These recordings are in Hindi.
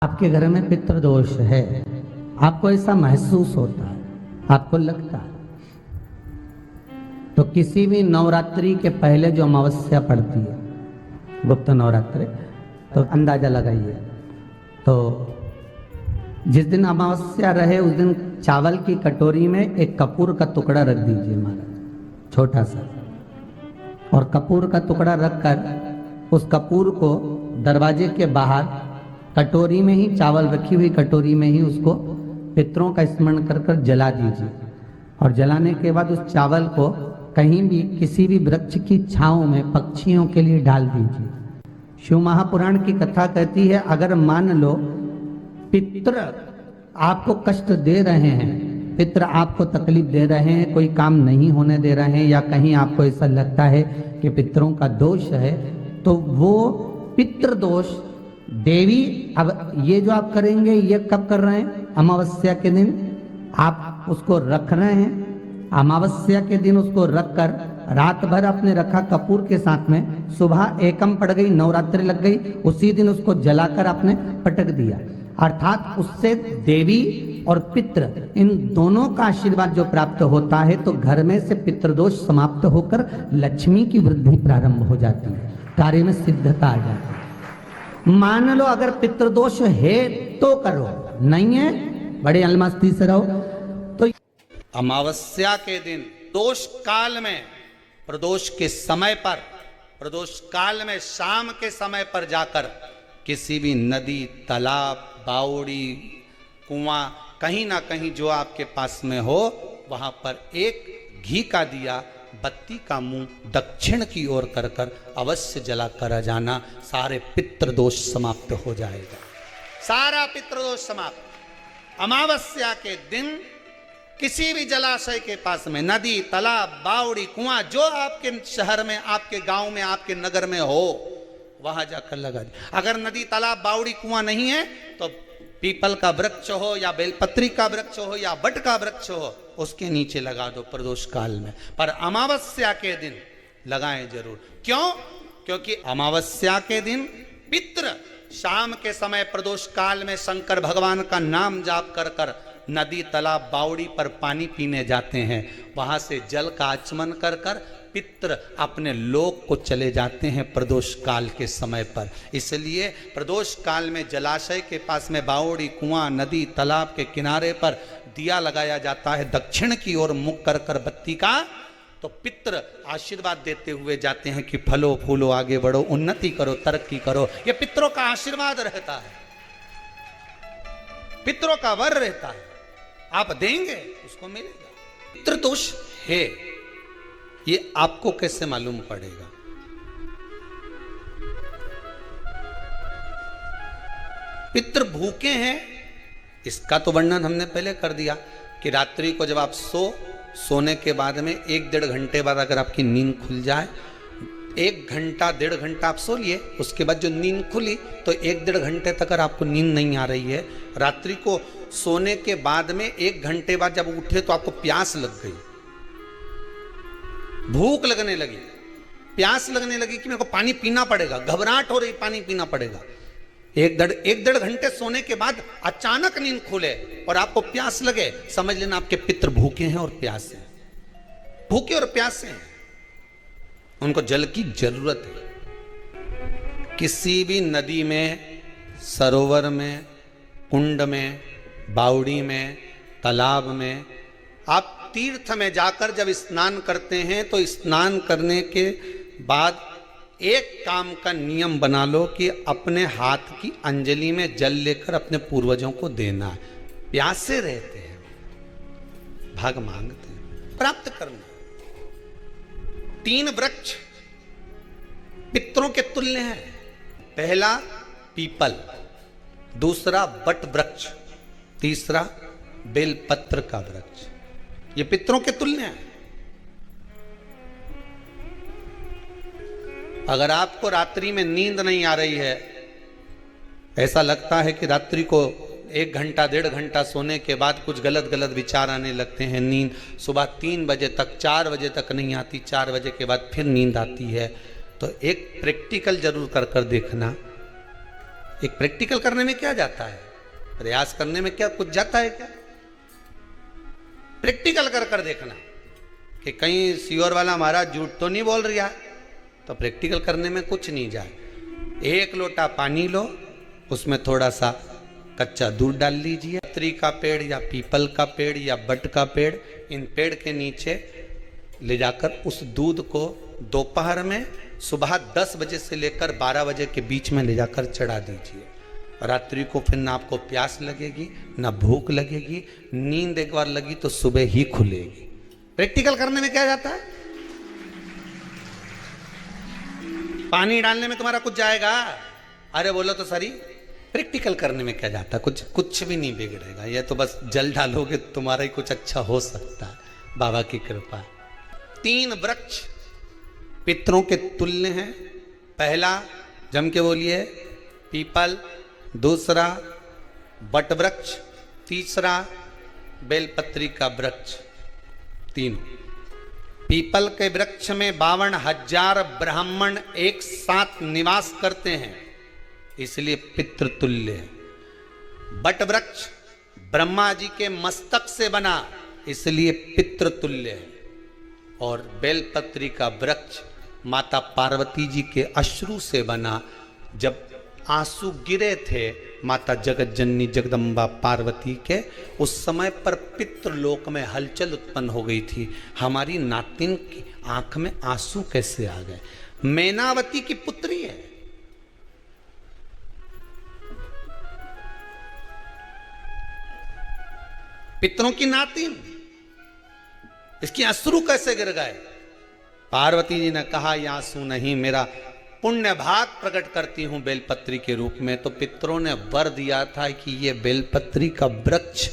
आपके घर में पितृदोष है, आपको ऐसा महसूस होता है, आपको लगता है, तो किसी भी नवरात्रि के पहले जो अमावस्या पड़ती है, गुप्त नवरात्रि, तो अंदाजा लगाइए। तो जिस दिन अमावस्या रहे उस दिन चावल की कटोरी में एक कपूर का टुकड़ा रख दीजिए महाराज, छोटा सा, और कपूर का टुकड़ा रखकर उस कपूर को दरवाजे के बाहर कटोरी में ही, चावल रखी हुई कटोरी में ही उसको पितरों का स्मरण कर कर जला दीजिए। और जलाने के बाद उस चावल को कहीं भी किसी भी वृक्ष की छांव में पक्षियों के लिए डाल दीजिए। शिव महापुराण की कथा कहती है, अगर मान लो पितृ आपको कष्ट दे रहे हैं, पितृ आपको तकलीफ दे रहे हैं, कोई काम नहीं होने दे रहे हैं, या कहीं आपको ऐसा लगता है कि पितरों का दोष है, तो वो पितृ दोष देवी, अब ये जो आप करेंगे ये कब कर रहे हैं? अमावस्या के दिन आप उसको रख रहे हैं। अमावस्या के दिन उसको रखकर रात भर आपने रखा कपूर के साथ में, सुबह एकम पड़ गई, नवरात्रि लग गई, उसी दिन उसको जलाकर आपने पटक दिया। अर्थात उससे देवी और पितृ इन दोनों का आशीर्वाद जो प्राप्त होता है, तो घर में से पितृदोष समाप्त होकर लक्ष्मी की वृद्धि प्रारंभ हो जाती है, कार्य में सिद्धता आ जाती है। मान लो अगर पितृदोष है तो करो, नहीं है बड़े अलमस्ती से रहो। तो अमावस्या के दिन दोष काल में, प्रदोष के समय पर, प्रदोष काल में शाम के समय पर जाकर किसी भी नदी, तालाब, बावड़ी, कुआं, कहीं ना कहीं जो आपके पास में हो, वहां पर एक घी का दिया, बत्ती का मुंह दक्षिण की ओर कर कर अवश्य जला कर जाना, सारे पितृदोष समाप्त हो जाएगा, सारा पितृदोष समाप्त। अमावस्या के दिन किसी भी जलाशय के पास में, नदी, तालाब, बावड़ी, कुआं, जो आपके शहर में, आपके गांव में, आपके नगर में हो, वहां जाकर लगा दे। अगर नदी, तालाब, बावड़ी, कुआं नहीं है तो पीपल का वृक्ष हो या बेलपत्री का वृक्ष हो या बट का वृक्ष हो, उसके नीचे लगा दो प्रदोष काल में। पर अमावस्या के दिन लगाएं जरूर। क्यों? क्योंकि अमावस्या के दिन पितृ शाम के समय प्रदोष काल में शंकर भगवान का नाम जाप कर कर नदी, तालाब, बावड़ी पर पानी पीने जाते हैं, वहां से जल का आचमन कर कर पितृ अपने लोक को चले जाते हैं प्रदोष काल के समय पर। इसलिए प्रदोष काल में जलाशय के पास में, बावड़ी, कुआं, नदी, तालाब के किनारे पर दिया लगाया जाता है, दक्षिण की ओर मुख कर कर बत्ती का, तो पितृ आशीर्वाद देते हुए जाते हैं कि फलो फूलो, आगे बढ़ो, उन्नति करो, तरक्की करो। यह पितरों का आशीर्वाद रहता है, पितरों का वर रहता है, आप देंगे उसको मिलेगा। पितृदोष है, ये आपको कैसे मालूम पड़ेगा? पितृ भूखे हैं, इसका तो वर्णन हमने पहले कर दिया कि रात्रि को जब आप सोने के बाद में 1-1.5 घंटे बाद अगर आपकी नींद खुल जाए, 1 घंटा 1.5 घंटा आप सो लिए, उसके बाद जो नींद खुली तो 1-1.5 घंटे तक अगर आपको नींद नहीं आ रही है, रात्रि को सोने के बाद में 1 घंटे बाद जब उठे तो आपको प्यास लग गई, भूख लगने लगी, प्यास लगने लगी कि मेरे को पानी पीना पड़ेगा, घबराहट हो रही, पानी पीना पड़ेगा। 1-1.5 घंटे सोने के बाद अचानक नींद खुले और आपको प्यास लगे, समझ लेना आपके पितृ भूखे हैं और प्यासे हैं, भूखे और प्यासे हैं, उनको जल की जरूरत है। किसी भी नदी में, सरोवर में, कुंड में, बावड़ी में, तालाब में, आप तीर्थ में जाकर जब स्नान करते हैं तो स्नान करने के बाद एक काम का नियम बना लो कि अपने हाथ की अंजलि में जल लेकर अपने पूर्वजों को देना है। प्यासे रहते हैं, भाग मांगते हैं, प्राप्त करना। 3 वृक्ष पितरों के तुल्य हैं। पहला पीपल, दूसरा बट वृक्ष, तीसरा बेलपत्र का वृक्ष, ये पितरों के तुल्य हैं। अगर आपको रात्रि में नींद नहीं आ रही है, ऐसा लगता है कि रात्रि को 1 घंटा 1.5 घंटा सोने के बाद कुछ गलत गलत विचार आने लगते हैं, नींद सुबह 3 बजे तक, 4 बजे तक नहीं आती, 4 बजे के बाद फिर नींद आती है, तो एक प्रैक्टिकल जरूर कर कर देखना। एक प्रैक्टिकल करने में क्या जाता है, प्रयास करने में क्या कुछ जाता है क्या? प्रैक्टिकल कर कर देखना कि कहीं सीओर वाला महाराज झूठ तो नहीं बोल रहा है, तो प्रैक्टिकल करने में कुछ नहीं जाए। 1 लोटा पानी लो, उसमें थोड़ा सा कच्चा दूध डाल लीजिए। पत्री का पेड़ या पीपल का पेड़ या बट का पेड़, इन पेड़ के नीचे ले जाकर उस दूध को दोपहर में सुबह 10 बजे से लेकर 12 बजे के बीच में ले जाकर चढ़ा दीजिए। रात्रि को फिर ना आपको प्यास लगेगी ना भूख लगेगी, नींद एक बार लगी तो सुबह ही खुलेगी। प्रैक्टिकल करने में क्या जाता है? पानी डालने में तुम्हारा कुछ जाएगा? अरे बोलो तो सरी, प्रैक्टिकल करने में क्या जाता है? कुछ भी नहीं बिगड़ेगा। ये तो बस जल डालोगे तुम्हारा ही कुछ अच्छा हो सकता है, बाबा की कृपा। 3 वृक्ष पितरों के तुल्य हैं। पहला जम के बोलिए पीपल, दूसरा बट वृक्ष, तीसरा बेलपत्री का वृक्ष। 3 पीपल के वृक्ष में 52,000 ब्राह्मण एक साथ निवास करते हैं, इसलिए पितृतुल्य है। बट वृक्ष ब्रह्मा जी के मस्तक से बना, इसलिए पितृतुल्य है। और बेलपत्री का वृक्ष माता पार्वती जी के अश्रु से बना। जब आंसू गिरे थे माता जगत जननी जगदम्बा पार्वती के, उस समय पर पितृलोक में हलचल उत्पन्न हो गई थी। हमारी नातिन की आंख में आंसू कैसे आ गए? मैनावती की पुत्री है। पितरों की नातिन, इसकी अश्रु कैसे गिर गए? पार्वती जी ने कहा ये आंसू नहीं, मेरा पुण्य भाग प्रकट करती हूं बेलपत्री के रूप में। तो पितरों ने वर दिया था कि ये बेलपत्री का वृक्ष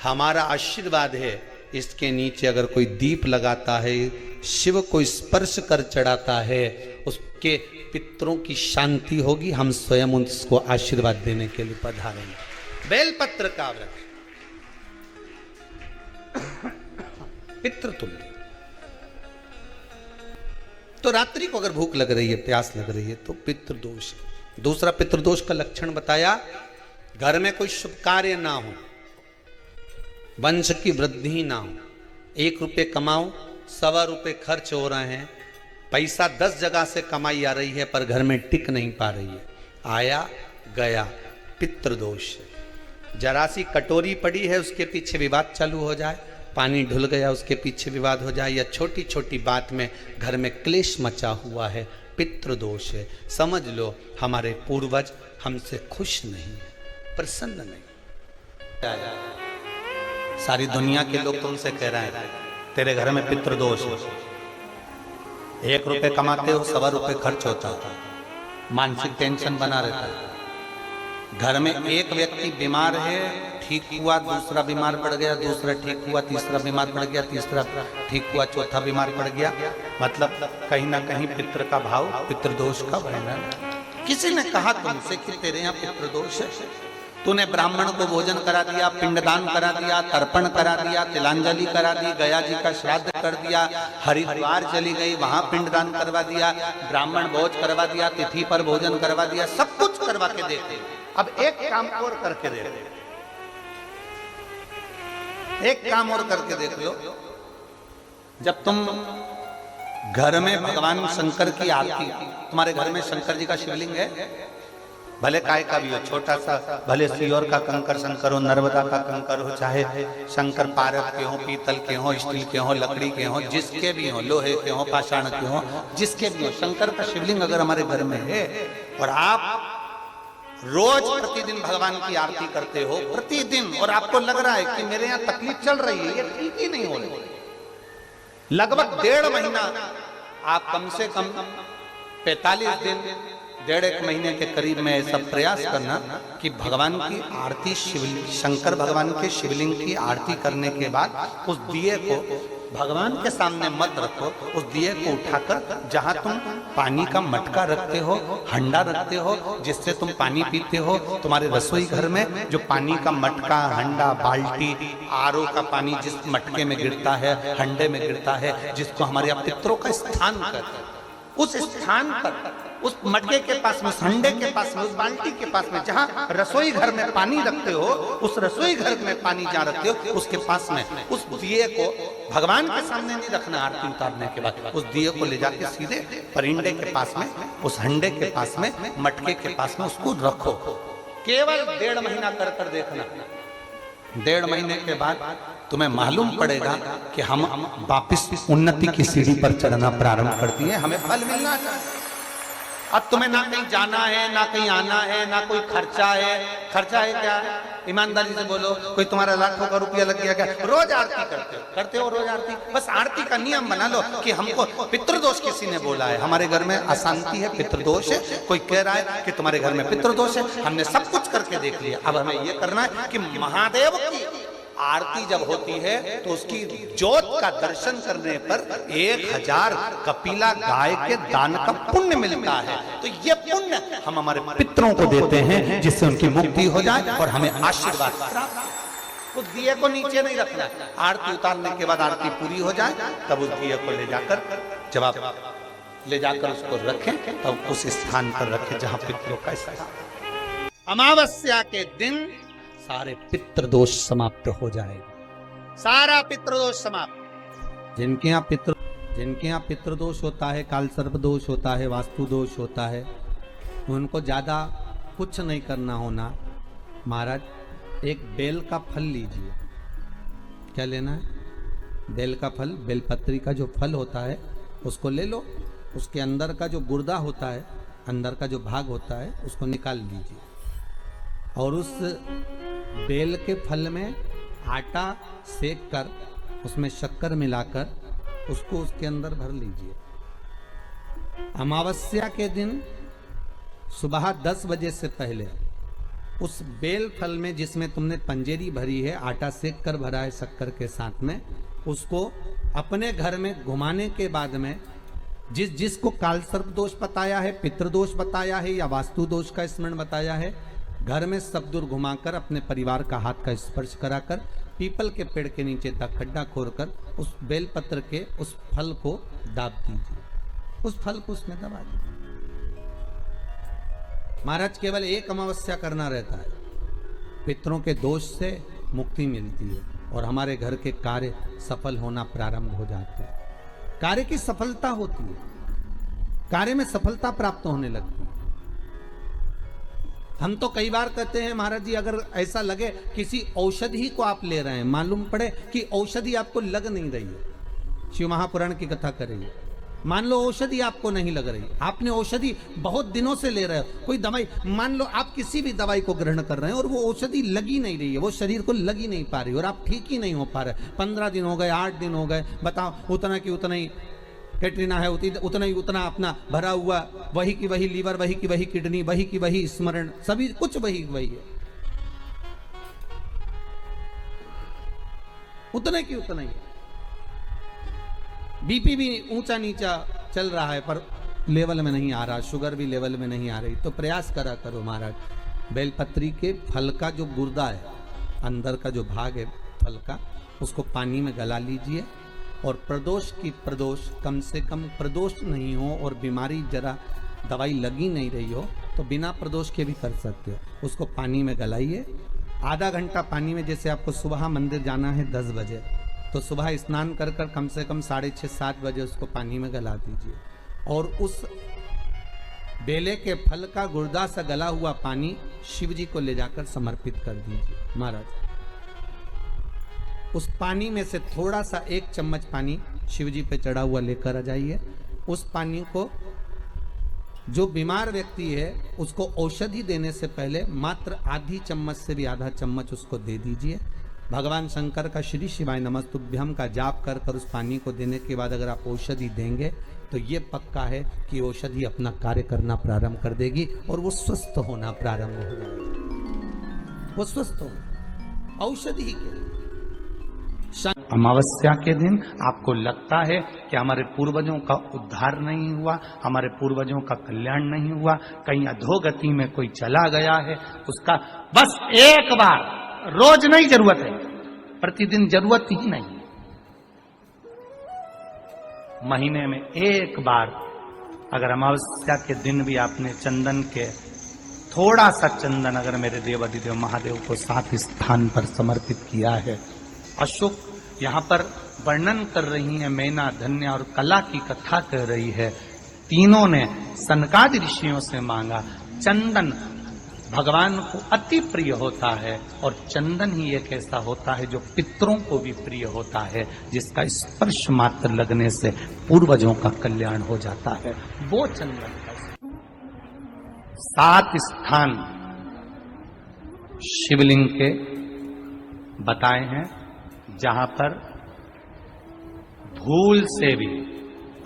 हमारा आशीर्वाद है, इसके नीचे अगर कोई दीप लगाता है, शिव को स्पर्श कर चढ़ाता है, उसके पितरों की शांति होगी। हम स्वयं उसको आशीर्वाद देने के लिए पधारेंगे। बेलपत्र का वृक्ष पितृतुल्य। तो रात्रि को अगर भूख लग रही है, प्यास लग रही है, तो पितृदोष। दूसरा पितृदोष का लक्षण बताया, घर में कोई शुभ कार्य ना हो, वंश की वृद्धि ना हो। 1 रुपये कमाओ, 1.25 रुपये खर्च हो रहे हैं, पैसा 10 जगह से कमाई आ रही है पर घर में टिक नहीं पा रही है, आया गया, पितृदोष। जरा सी कटोरी पड़ी है, उसके पीछे विवाद चालू हो जाए, पानी ढुल गया उसके पीछे विवाद हो जाए, या छोटी छोटी बात में घर में क्लेश मचा हुआ है, पितृदोष है। समझ लो हमारे पूर्वज हमसे खुश नहीं, प्रसन्न नहीं। सारी दुनिया के लोग तुमसे कह रहे हैं तेरे घर में पितृदोष है। 1 रुपये कमाते हो, 1.25 रुपये खर्च होता है, मानसिक टेंशन बना रहता है। घर में एक व्यक्ति बीमार है, ठीक हुआ, दूसरा बीमार पड़ गया, दूसरा ठीक हुआ, तीसरा बीमार पड़ गया, तीसरा ठीक हुआ, चौथा बीमार पड़ गया। मतलब कहीं ना कहीं पितृ का भाव, पितृदोष का वर्णन। किसी ने कहा तुमसे कि तेरे यहाँ पितृदोष है, तूने ब्राह्मण को भोजन करा दिया, पिंडदान करा दिया, तर्पण करा दिया, तिलांजलि करा दी, गया जी का श्राद्ध कर दिया, हरिद्वार चली गई, वहां पिंडदान करवा दिया, ब्राह्मण भोज करवा दिया, तिथि पर भोजन करवा दिया, सब कुछ करवा के देते। अब एक काम और करके देख लो, एक काम और करके देख लो। जब तुम घर में भगवान शंकर की आरती, तुम्हारे घर में शंकर जी का शिवलिंग है, भले काय का भी हो, छोटा सा, भले सीहोर का कंकर शंकर हो, नर्मदा का कंकर हो, चाहे शंकर पारद के हो, पीतल के हो, स्टील के हो, लकड़ी के हो, जिसके भी हो, लोहे के हो, पाषाण के हो, जिसके भी हो, शंकर का शिवलिंग अगर हमारे घर में है और आप रोज प्रतिदिन भगवान की आरती करते हो, प्रतिदिन, और आपको लग रहा है कि मेरे यहाँ तकलीफ चल रही है, ये ठीक ही नहीं हो रही, लगभग 1.5 महीना आप कम से कम 45 दिन, 1.5 महीने के करीब में ऐसा प्रयास करना कि भगवान की आरती, शिवलिंग, शंकर भगवान के शिवलिंग की आरती करने के बाद उस दिए को भगवान के सामने मत रखो, उस दिए को उठाकर जहां तुम पानी का मटका रखते हो, हंडा रखते हो, जिससे तुम पानी पीते हो, तुम्हारे रसोई घर में जो पानी का मटका, हंडा, बाल्टी, आरओ का पानी जिस मटके में गिरता है, हंडे में गिरता है, जिसको हमारे यहाँ पितरों का स्थान कहते हैं, उस स्थान पर, उस मटके के पास में, उस हंडे के पास में, उस बाल्टी के पास में, जहां रसोई घर में पानी रखते हो, उस रसोई घर में पानी जहां रखते हो, उसके पास में उस दिए को भगवान के सामने नहीं रखना। आरती उतारने के बाद उस दिए को ले जाके सीधे परिंडे के पास में, उस हंडे के पास में, मटके के पास में उसको रखो। केवल 1.5 महीना कर कर देखना। 1.5 महीने के बाद तुम्हें मालूम पड़ेगा कि हम वापिस उन्नति की सीढ़ी पर चढ़ना प्रारंभ करती है, हमें फल मिलना चाहिए। अब तुम्हें ना कहीं जाना है, ना कहीं आना है, ना कोई खर्चा है। खर्चा है क्या? ईमानदारी से बोलो, कोई तुम्हारा लाखों का रुपया लग गया क्या? रोज आरती करते हो रोज आरती। बस आरती का नियम बना लो कि हमको पितृदोष किसी ने बोला है, हमारे घर में अशांति है, पितृदोष है, कोई कह रहा है कि तुम्हारे घर में पितृदोष है। हमने सब कुछ करके देख लिया, अब हमें ये करना है कि महादेव की आरती जब होती है तो उसकी ज्योत का दर्शन करने पर 1000 कपिला गाय के दान का पुण्य मिलता है। तो ये पुण्य हम हमारे पितरों को देते हैं, जिससे उनकी मुक्ति हो जाए और हमें आशीर्वाद प्राप्त। उस दिए को नीचे नहीं रखना। आरती उतारने के बाद आरती पूरी हो जाए तब उस दिए को ले जाकर, जब आप ले जाकर उसको रखें तब उस स्थान पर रखें जहां पितरों का स्थान। अमावस्या के दिन सारे पितृदोष समाप्त हो जाएगा, सारा पितृदोष समाप्त। जिनके यहाँ पितृदोष होता है, काल सर्प दोष होता है, वास्तु दोष होता है, उनको ज्यादा कुछ नहीं करना होना। महाराज एक बेल का फल लीजिए। क्या लेना है? बेल का फल, बेलपत्री का जो फल होता है उसको ले लो। उसके अंदर का जो गुर्दा होता है, अंदर का जो भाग होता है, उसको निकाल लीजिए और उस बेल के फल में आटा सेक कर उसमें शक्कर मिलाकर उसको उसके अंदर भर लीजिए। अमावस्या के दिन सुबह 10 बजे से पहले उस बेल फल में, जिसमें तुमने पंजेरी भरी है, आटा सेक कर भरा है शक्कर के साथ में, उसको अपने घर में घुमाने के बाद में जिसको काल सर्प दोष बताया है, पितृदोष बताया है या वास्तु दोष का स्मरण बताया है, घर में सब दूर घुमाकर अपने परिवार का हाथ का स्पर्श कराकर पीपल के पेड़ के नीचे खड्डा खोदकर उस बेलपत्र के उस फल को दाब दीजिए। उस फल को उसमें दबा दीजिए। महाराज केवल एक अमावस्या करना रहता है, पितरों के दोष से मुक्ति मिलती है और हमारे घर के कार्य सफल होना प्रारंभ हो जाते हैं। कार्य की सफलता होती है, कार्य में सफलता प्राप्त होने लगती है। हम तो कई बार कहते हैं महाराज जी, अगर ऐसा लगे किसी औषधि को आप ले रहे हैं, मालूम पड़े कि औषधि आपको लग नहीं रही है, शिव महापुराण की कथा करेंगे, मान लो औषधि आपको नहीं लग रही, आपने औषधि बहुत दिनों से ले रहे हो, कोई दवाई, मान लो आप किसी भी दवाई को ग्रहण कर रहे हैं और वो औषधि लगी नहीं रही है, वो शरीर को लगी नहीं पा रही और आप ठीक ही नहीं हो पा रहे, 15 दिन हो गए, 8 दिन हो गए, बताओ, उतना की उतना ही कैटरीना है, उतना ही उतना अपना भरा हुआ, वही की वही लीवर, वही की वही किडनी, वही की वही स्मरण, सभी कुछ वही है, उतने की उतना ही। बीपी भी ऊंचा नीचा चल रहा है पर लेवल में नहीं आ रहा, शुगर भी लेवल में नहीं आ रही, तो प्रयास करा करो महाराज, बेलपत्री के फल का जो गुर्दा है, अंदर का जो भाग है फल का, उसको पानी में गला लीजिए और प्रदोष कम से कम प्रदोष नहीं हो और बीमारी जरा दवाई लगी नहीं रही हो तो बिना प्रदोष के भी कर सकते हो। उसको पानी में गलाइए, आधा घंटा पानी में, जैसे आपको सुबह मंदिर जाना है 10 बजे, तो सुबह स्नान कर कम से कम 6:30-7 बजे उसको पानी में गला दीजिए और उस बेले के फल का गुर्दा सा गला हुआ पानी शिव जी को ले जाकर समर्पित कर दीजिए। महाराज उस पानी में से थोड़ा सा 1 चम्मच पानी शिव जी पे चढ़ा हुआ लेकर आ जाइए। उस पानी को जो बीमार व्यक्ति है उसको औषधि देने से पहले मात्र आधी चम्मच से भी आधा चम्मच उसको दे दीजिए। भगवान शंकर का श्री शिवाय नमस्तुभ्यम का जाप कर कर उस पानी को देने के बाद अगर आप औषधि देंगे तो ये पक्का है कि औषधि अपना कार्य करना प्रारंभ कर देगी और वो स्वस्थ होना प्रारंभ हो जाएगा। वो स्वस्थ हो औषधि के। अमावस्या के दिन आपको लगता है कि हमारे पूर्वजों का उद्धार नहीं हुआ, हमारे पूर्वजों का कल्याण नहीं हुआ, कहीं अधोगति में कोई चला गया है, उसका बस एक बार, रोज नहीं जरूरत है, प्रतिदिन जरूरत ही नहीं, महीने में एक बार अगर अमावस्या के दिन भी आपने चंदन के थोड़ा सा चंदन अगर मेरे देवाधिदेव महादेव को 7 स्थान पर समर्पित किया है। अशोक यहाँ पर वर्णन कर रही है, मैना, धन्य और कला की कथा कह रही है। तीनों ने सनकादि ऋषियों से मांगा। चंदन भगवान को अति प्रिय होता है और चंदन ही एक ऐसा होता है जो पितरों को भी प्रिय होता है, जिसका स्पर्श मात्र लगने से पूर्वजों का कल्याण हो जाता है। वो चंदन का 7 स्थान शिवलिंग के बताए हैं, जहां पर भूल से भी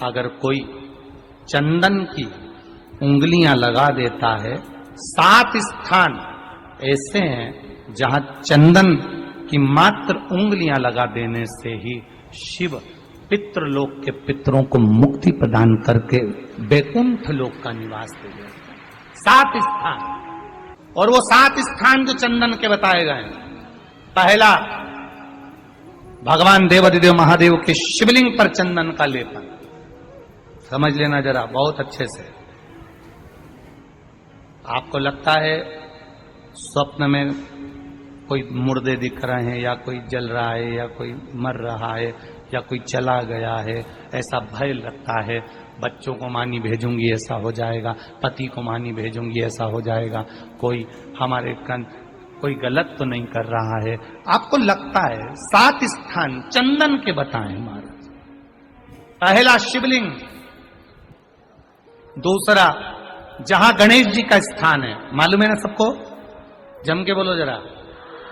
अगर कोई चंदन की उंगलियां लगा देता है, 7 स्थान ऐसे हैं जहां चंदन की मात्र उंगलियां लगा देने से ही शिव पितृलोक के पितरों को मुक्ति प्रदान करके वैकुंठ लोक का निवास दे देते हैं। 7 स्थान, और वो 7 स्थान जो चंदन के बताए गए हैं। पहला, भगवान देवाधिदेव महादेव के शिवलिंग पर चंदन का लेपन। समझ लेना जरा बहुत अच्छे से। आपको लगता है स्वप्न में कोई मुर्दे दिख रहे हैं, या कोई जल रहा है, या कोई मर रहा है, या कोई चला गया है, ऐसा भय लगता है। बच्चों को मानी भेजूंगी ऐसा हो जाएगा, पति को मानी भेजूंगी ऐसा हो जाएगा, कोई हमारे कोई गलत तो नहीं कर रहा है, आपको लगता है। 7 स्थान चंदन के बताए महाराज। पहला शिवलिंग, दूसरा जहां गणेश जी का स्थान है, मालूम है ना सबको, जम के बोलो जरा,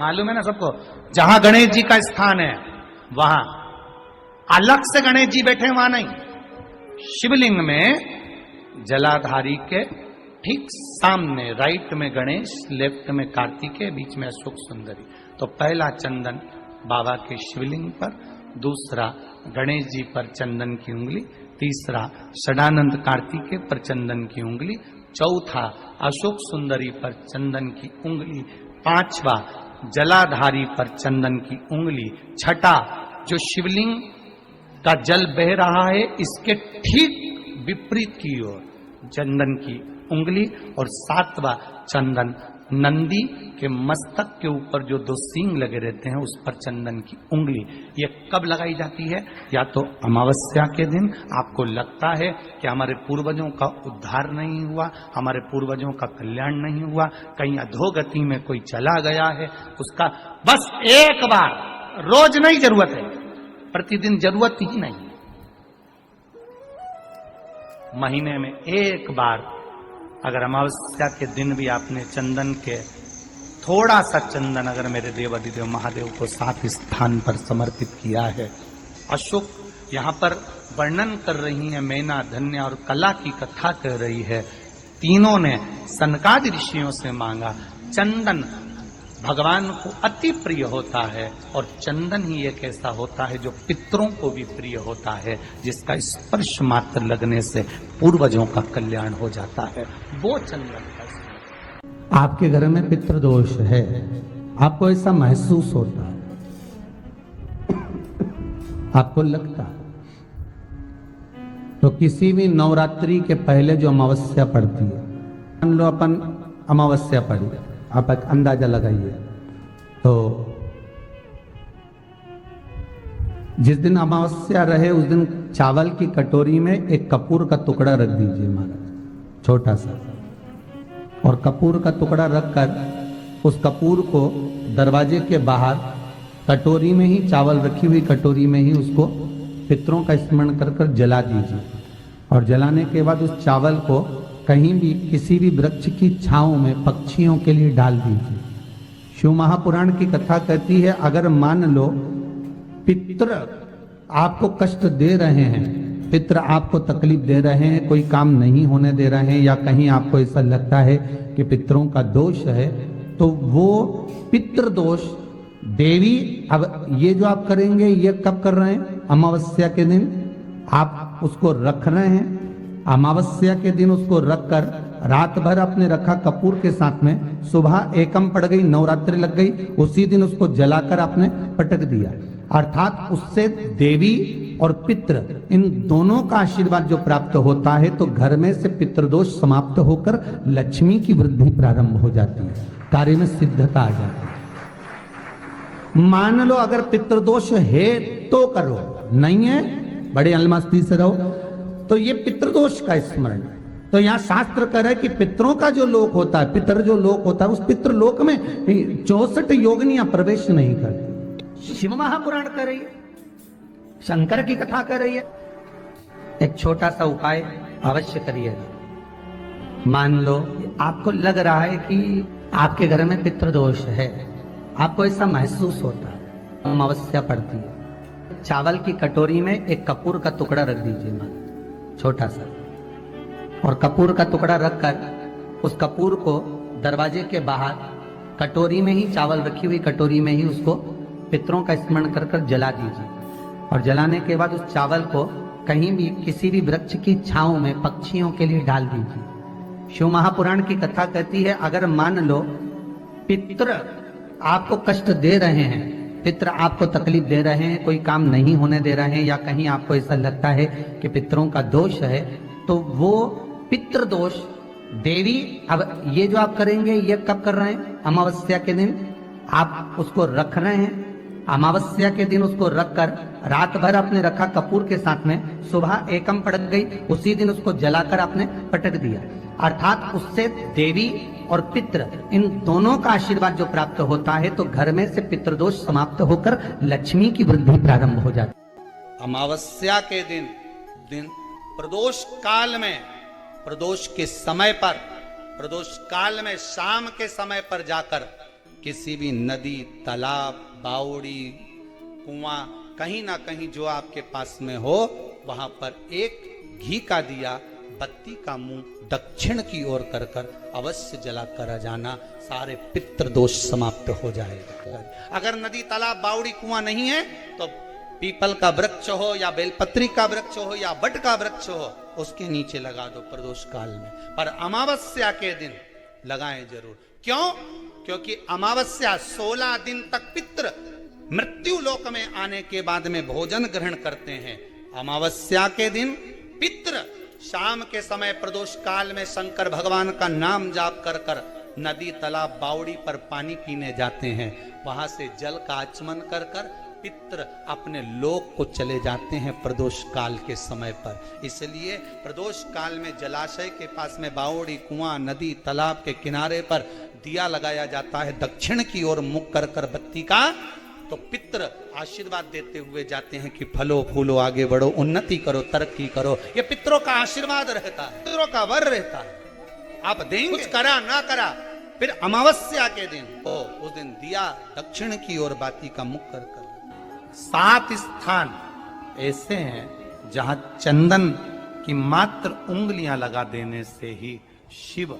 मालूम है ना सबको, जहां गणेश जी का स्थान है वहां अलग से गणेश जी बैठे, वहां नहीं। शिवलिंग में जलाधारी के ठीक सामने राइट में गणेश, लेफ्ट में कार्तिकेय, बीच में अशोक सुंदरी। तो पहला चंदन बाबा के शिवलिंग पर, दूसरा गणेश जी पर चंदन की उंगली, तीसरा षडानंद कार्तिकेय पर चंदन की उंगली, चौथा अशोक सुंदरी पर चंदन की उंगली, पांचवा जलाधारी पर चंदन की उंगली, छठा जो शिवलिंग का जल बह रहा है इसके ठीक विपरीत की ओर चंदन की उंगली, और 7वां चंदन नंदी के मस्तक के ऊपर जो 2 सींग लगे रहते हैं उस पर चंदन की उंगली। ये कब लगाई जाती है? या तो अमावस्या के दिन आपको लगता है कि हमारे पूर्वजों का उद्धार नहीं हुआ, हमारे पूर्वजों का कल्याण नहीं हुआ, कहीं अधोगति में कोई चला गया है, उसका बस एक बार, रोज नहीं जरूरत है, प्रतिदिन जरूरत ही नहीं, महीने में एक बार अगर अमावस्या के दिन भी आपने चंदन के थोड़ा सा चंदन अगर मेरे देवाधिदेव महादेव को 7 स्थान पर समर्पित किया है। अशोक यहाँ पर वर्णन कर रही है, मैना, धन्य और कला की कथा कह रही है। तीनों ने सनकादि ऋषियों से मांगा। चंदन भगवान को अति प्रिय होता है और चंदन ही एक ऐसा होता है जो पितरों को भी प्रिय होता है, जिसका स्पर्श मात्र लगने से पूर्वजों का कल्याण हो जाता है। वो चंदन का। आपके घर में पितृदोष है, आपको ऐसा महसूस होता है, आपको लगता है, तो किसी भी नवरात्रि के पहले जो अमावस्या पड़ती है, मान लो अपन अमावस्या पड़ी, आप एक अंदाजा लगाइए, तो जिस दिन अमावस्या रहे उस दिन चावल की कटोरी में एक कपूर का टुकड़ा रख दीजिए महाराज, छोटा सा, और कपूर का टुकड़ा रखकर उस कपूर को दरवाजे के बाहर कटोरी में ही, चावल रखी हुई कटोरी में ही उसको पितरों का स्मरण कर कर जला दीजिए। और जलाने के बाद उस चावल को कहीं भी किसी भी वृक्ष की छांव में पक्षियों के लिए डाल दीजिए। शिव महापुराण की कथा कहती है, अगर मान लो पितृ आपको कष्ट दे रहे हैं, पितृ आपको तकलीफ दे रहे हैं, कोई काम नहीं होने दे रहे हैं, या कहीं आपको ऐसा लगता है कि पितरों का दोष है, तो वो पितृदोष देवी, अब ये जो आप करेंगे ये कब कर रहे हैं? अमावस्या के दिन आप उसको रख रहे हैं। अमावस्या के दिन उसको रखकर रात भर आपने रखा कपूर के साथ में, सुबह एकम पड़ गई, नवरात्रि लग गई, उसी दिन उसको जलाकर आपने पटक दिया। अर्थात उससे देवी और पितृ इन दोनों का आशीर्वाद जो प्राप्त होता है तो घर में से पितृदोष समाप्त होकर लक्ष्मी की वृद्धि प्रारंभ हो जाती है, कार्य में सिद्धता आ जाती है। मान लो अगर पितृदोष है तो करो, नहीं है बड़े अलमस्ती से रहो, तो ये पितृदोष का स्मरण। तो यहाँ शास्त्र कह रहा है कि पितरों का जो लोक होता है, पितर जो लोक होता है, उस पितृलोक में 64 योगिनियां प्रवेश नहीं करती। शिव महापुराण कर रही है, शंकर की कथा कर रही है। एक छोटा सा उपाय अवश्य करिएगा। मान लो आपको लग रहा है कि आपके घर में पितृदोष है, आपको ऐसा महसूस होता है, अमावस्या पड़ती है, चावल की कटोरी में एक कपूर का टुकड़ा रख दीजिए, छोटा सा, और कपूर का टुकड़ा रखकर उस कपूर को दरवाजे के बाहर कटोरी में ही, चावल रखी हुई कटोरी में ही उसको पितरों का स्मरण कर कर जला दीजिए। और जलाने के बाद उस चावल को कहीं भी किसी भी वृक्ष की छांव में पक्षियों के लिए डाल दीजिए। शिव महापुराण की कथा कहती है अगर मान लो पितृ आपको कष्ट दे रहे हैं, पितृ आपको तकलीफ दे रहे हैं, कोई काम नहीं होने दे रहे हैं, या कहीं आपको ऐसा लगता है कि पितरों का दोष है, तो वो पितृदोष देवी, अब ये जो आप करेंगे ये कब कर रहे हैं? अमावस्या के दिन आप उसको रख रहे हैं। अमावस्या के दिन उसको रखकर रात भर आपने रखा कपूर के साथ में, सुबह एकम पड़क गई, उसी दिन उसको जलाकर आपने पटक दिया। अर्थात उससे देवी और पितृ इन दोनों का आशीर्वाद जो प्राप्त होता है तो घर में से पितृदोष समाप्त होकर लक्ष्मी की वृद्धि प्रारंभ हो जाती है। अमावस्या के दिन प्रदोष काल में, प्रदोष के समय पर, प्रदोष काल में शाम के समय पर जाकर किसी भी नदी, तालाब, बावड़ी, कुआं, कहीं ना कहीं जो आपके पास में हो, वहां पर एक घी का दिया, बत्ती का मुंह दक्षिण की ओर कर कर अवश्य जला कर जाना, सारे पितृदोष समाप्त हो जाएगा। अगर नदी, तालाब, बावड़ी, कुआं नहीं है तो पीपल का वृक्ष हो या बेलपत्री का वृक्ष हो या बट का वृक्ष हो, उसके नीचे लगा दो प्रदोष काल में। पर अमावस्या के दिन लगाएं जरूर। क्यों? क्योंकि अमावस्या 16 दिन तक पितृ मृत्यु लोक में आने के बाद में भोजन ग्रहण करते हैं। अमावस्या के दिन पितृ शाम के समय प्रदोष काल में शंकर भगवान का नाम जाप कर कर नदी, तालाब, बावड़ी पर पानी पीने जाते हैं। वहां से जल का आचमन कर कर पितृ अपने लोक को चले जाते हैं प्रदोष काल के समय पर। इसलिए प्रदोष काल में जलाशय के पास में बावड़ी, कुआं, नदी, तालाब के किनारे पर दिया लगाया जाता है दक्षिण की ओर मुख कर कर बत्ती का, तो पितृ आशीर्वाद देते हुए जाते हैं कि फलो फूलो, आगे बढ़ो, उन्नति करो, तरक्की करो। ये पितरों का आशीर्वाद रहता है, पितरों का वर रहता है। आप देंगे, कुछ करा ना करा, फिर अमावस्या के दिन उस दिन दिया दक्षिण की ओर बाती का मुख कर कर। 7 स्थान ऐसे हैं जहां चंदन की मात्र उंगलियां लगा देने से ही शिव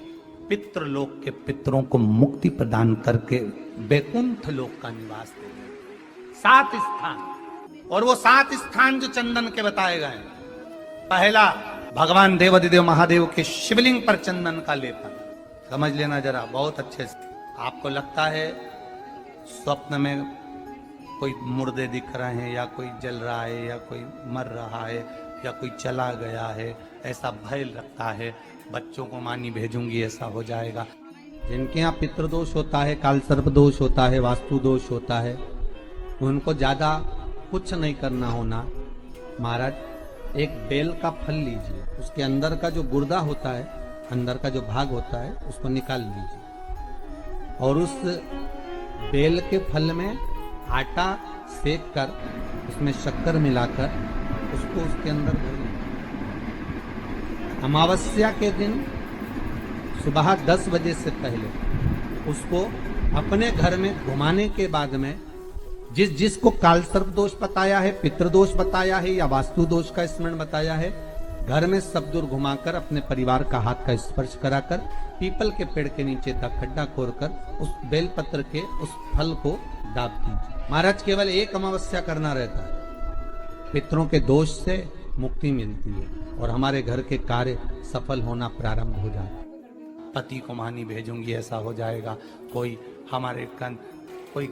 पितृलोक के पितरों को मुक्ति प्रदान करके बैकुंठ लोक का निवास दे देते। 7 स्थान, और वो 7 स्थान जो चंदन के बताए गए, पहला भगवान देवाधिदेव महादेव के शिवलिंग पर चंदन का लेपन। समझ लेना जरा बहुत अच्छे से। आपको लगता है स्वप्न में कोई मुर्दे दिख रहे हैं, या कोई जल रहा है, या कोई मर रहा है, या कोई चला गया है, ऐसा भय लगता है, बच्चों को मानी भेजूंगी ऐसा हो जाएगा। जिनके यहाँ पितृदोष होता है, काल सर्प दोष होता है, वास्तु दोष होता है, उनको ज्यादा कुछ नहीं करना होना। महाराज एक बेल का फल लीजिए, उसके अंदर का जो गुर्दा होता है, अंदर का जो भाग होता है, उसको निकाल लीजिए, और उस बेल के फल में आटा सेक कर उसमें शक्कर मिलाकर उसको उसके अंदर भर लीजिए। अमावस्या के दिन सुबह 10 बजे से पहले उसको अपने घर में घुमाने के बाद में जिसको काल सर्प दोष बताया है, पितृदोष बताया है, या वास्तु दोष का स्मरण बताया है, घर में सब दूर घुमाकर अपने परिवार का हाथ का स्पर्श कराकर पीपल के पेड़ के नीचे तक खड्डा खोदकर उस बेलपत्र के उस फल को दाब दीजिए। महाराज केवल एक अमावस्या करना रहता है, पितरों के दोष से मुक्ति मिलती है और हमारे घर के कार्य सफल होना प्रारंभ हो जाता है। पति को मानी भेजूंगी ऐसा हो जाएगा। कोई हमारे कोई